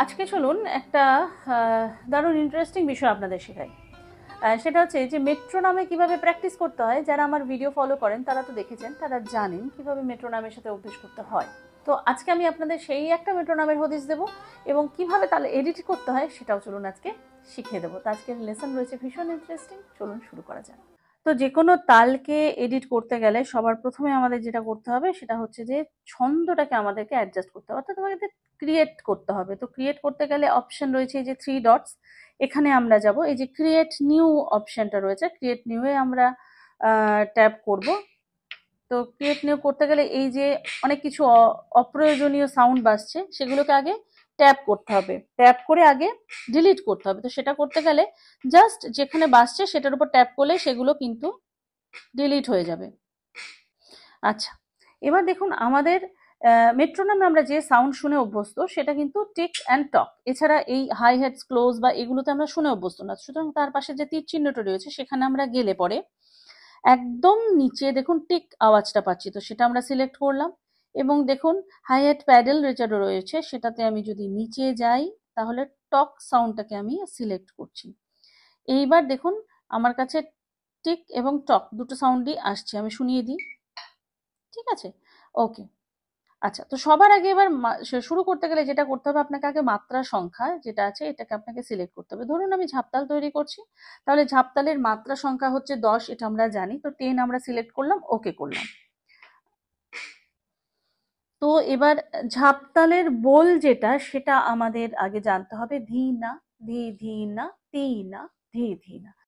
আজকে চলুন একটা দারুণ ইন্টারেস্টিং বিষয় আপনাদের শেখাই। সেটা হচ্ছে যে মেট্রোনমে কিভাবে প্র্যাকটিস করতে হয়। যারা আমার ভিডিও ফলো করেন তারা তো দেখেছেন, তারা জানেন কিভাবে মেট্রোনমের সাথে অভ্যেস করতে হয়। তো আজকে আমি আপনাদের সেই একটা মেট্রোনমের হদিস দেবো এবং কিভাবে তাহলে এডিট করতে হয় সেটাও চলুন আজকে শিখিয়ে দেবো। তো আজকের লেসন রয়েছে ভীষণ ইন্টারেস্টিং, চলুন শুরু করা যাক। তো যে কোনো তালকে এডিট করতে গেলে সবার প্রথমে আমাদের যেটা করতে হবে সেটা হচ্ছে যে ছন্দটাকে আমাদেরকে অ্যাডজাস্ট করতে হবে, অর্থাৎ আমাদের ক্রিয়েট করতে হবে। তো ক্রিয়েট করতে গেলে অপশন রয়েছে এই যে 3 ডটস, এখানে আমরা যাব। এই যে ক্রিয়েট নিউ অপশনটা রয়েছে, ক্রিয়েট নিউয়ে আমরা ট্যাপ করব। তো ক্রিয়েট নিউ করতে গেলে এই যে অনেক কিছু অপ্রয়োজনীয় সাউন্ড বাজছে সেগুলোকে আগে ট্যাপ করতে হবে, ট্যাপ করে আগে ডিলিট করতে হবে। তো সেটা করতে গেলে জাস্ট যেখানে বাজছে সেটার উপর ট্যাপ করলে সেগুলো কিন্তু ডিলিট হয়ে যাবে। আচ্ছা, এবার দেখুন আমাদের মেট্রোনমে আমরা যে সাউন্ড শুনে অভ্যস্ত সেটা কিন্তু টিক অ্যান্ড টক, এছাড়া এই হাই হেডস ক্লোজ বা এগুলোতে আমরা শুনে অভ্যস্ত না। সুতরাং তার পাশে যে তীর চিহ্নটা রয়েছে সেখানে আমরা গেলে পরে একদম নিচে দেখুন টিক আওয়াজটা পাচ্ছি, তো সেটা আমরা সিলেক্ট করলাম। এবং দেখুন হাই হেড প্যাডেল যেটা রয়েছে সেটাতে আমি যদি নিচে যাই তাহলে টক সাউন্ডটাকে আমি সিলেক্ট করছি। এইবার দেখুন আমার কাছে টিক এবং টক দুটো সাউন্ডই আসছে, আমি শুনিয়ে দিই। ঠিক আছে, ওকে। আচ্ছা, তো সবার আগে এবার শুরু করতে গেলে যেটা করতে হবে, আপনাকে আগে মাত্রা সংখ্যা যেটা আছে এটাকে আপনাকে সিলেক্ট করতে হবে। ধরুন আমি ঝাপতাল তৈরি করছি, তাহলে ঝাপতালের মাত্রা সংখ্যা হচ্ছে 10, এটা আমরা জানি। তো 10 আমরা সিলেক্ট করলাম, ওকে করলাম। তো এবার ঝাপতালের বোল যেটা সেটা আমাদের আগে জানতে হবে ধি না, ধি ধি না, তি না, ধি ধি না।